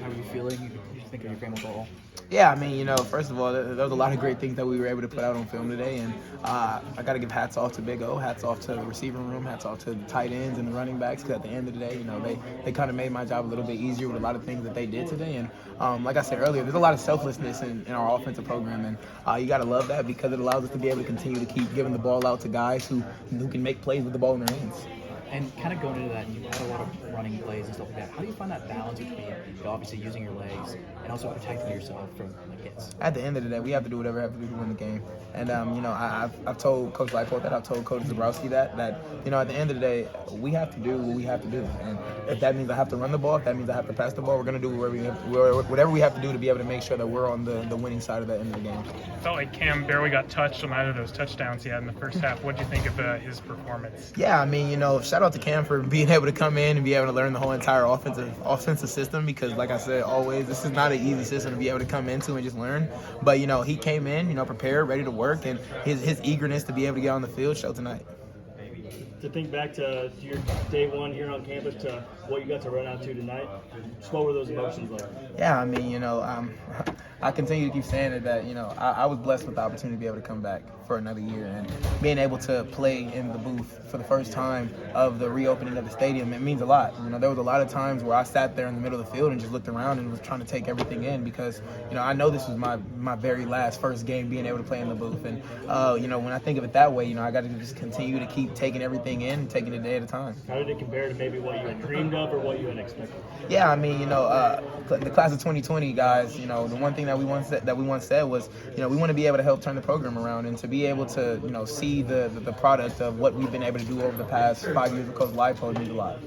How are you feeling? You think of your game overall? Yeah, I mean, first of all, there was a lot of great things that we were able to put out on film today, and I got to give hats off to Big O, hats off to the receiver room, hats off to the tight ends and the running backs, because at the end of the day, they kind of made my job a little bit easier with a lot of things that they did today. And like I said earlier, there's a lot of selflessness in our offensive program, and you got to love that because it allows us to be able to continue to keep giving the ball out to guys who can make plays with the ball in their hands. And kind of going into that, you had a lot of running plays and stuff like that. How do you find that balance between obviously using your legs and also protecting yourself from hits? At the end of the day, we have to do whatever we have to do to win the game. And I've told Coach Leipold that, I've told Coach Zabrowski that at the end of the day, we have to do what we have to do. And if that means I have to run the ball, if that means I have to pass the ball, we're going to do whatever we have to do to be able to make sure that we're on the winning side of the end of the game. Felt like Cam barely got touched on either of those touchdowns he had in the first half. What did you think of his performance? Yeah, I mean, shout out to Cam for being able to come in and be able to learn the whole entire offensive system because, like I said, always, this is not an easy system to be able to come into and just learn. But, he came in, prepared, ready to work, and his eagerness to be able to get on the field showed tonight. To think back to your day one here on campus to what you got to run out to tonight, just what were those emotions like? Yeah, I mean, I continue to keep saying it that, I was blessed with the opportunity to be able to come back for another year and being able to play in the booth for the first time of the reopening of the stadium. It means a lot. There was a lot of times where I sat there in the middle of the field and just looked around and was trying to take everything in because, I know this was my very first game being able to play in the booth. And, when I think of it that way, I got to just continue to keep taking everything in and taking it a day at a time. How did it compare to maybe what you had dreamed of or what you had expected? Yeah, I mean, the class of 2020 guys, the one thing that we once said was, we want to be able to help turn the program around and to be able to, see the product of what we've been able to do over the past 5 years with Coach Leipold means a lot.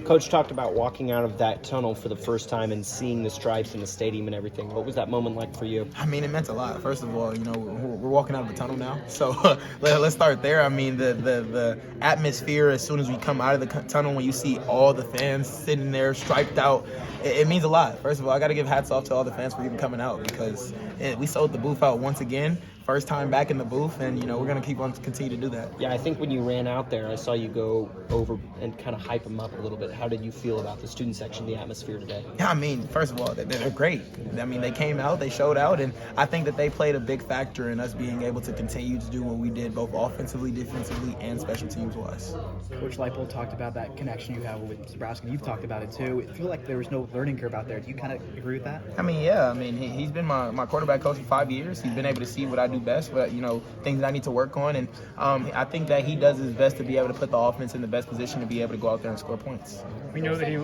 Coach talked about walking out of that tunnel for the first time and seeing the stripes in the stadium and everything. What was that moment like for you? I mean, it meant a lot. First of all, we're walking out of the tunnel now. So let's start there. I mean, the atmosphere as soon as we come out of the tunnel, when you see all the fans sitting there striped out, it means a lot. First of all, I got to give hats off to all the fans for even coming out because we sold the booth out once again. First time back in the booth, and we're gonna keep on continue to do that. Yeah, I think when you ran out there, I saw you go over and kind of hype them up a little bit. How did you feel about the student section, the atmosphere today? Yeah, I mean, first of all, they're great. I mean, they came out, they showed out, and I think that they played a big factor in us being able to continue to do what we did, both offensively, defensively, and special teams wise. Coach Leipold talked about that connection you have with Zabrowski. You've talked about it too. It feels like there was no learning curve out there. Do you kind of agree with that? I mean, yeah. I mean, he's been my quarterback coach for 5 years. He's been able to see what I do best, what things I need to work on, and I think that he does his best to be able to put the offense in the best position to be able to go out there and score points. We know that he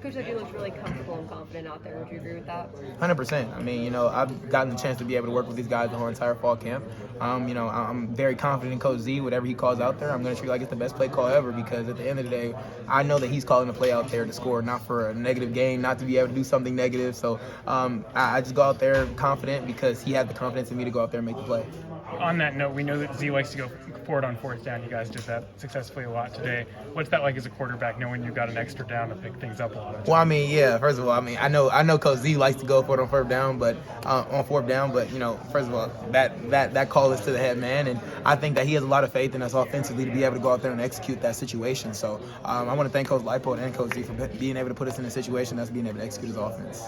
Coach Dougie looks really comfortable and confident out there. Would you agree with that? 100%. I mean, I've gotten the chance to be able to work with these guys the whole entire fall camp. I'm very confident in Coach Z. Whatever he calls out there, I'm going to treat like it's the best play call ever because at the end of the day, I know that he's calling a play out there to score, not for a negative gain, not to be able to do something negative. So I just go out there confident because he had the confidence in me to go out there and make the play. On that note, we know that Z likes to go forward on fourth down. You guys did that successfully a lot today. What's that like as a quarterback, knowing you got an extra down to pick things up a lot? Well, I mean, yeah. First of all, I know Coach Z likes to go for it on fourth down, but first of all, that call is to the head man, and I think that he has a lot of faith in us offensively to be able to go out there and execute that situation. So I want to thank Coach Leipold and Coach Z for being able to put us in a situation that's being able to execute his offense.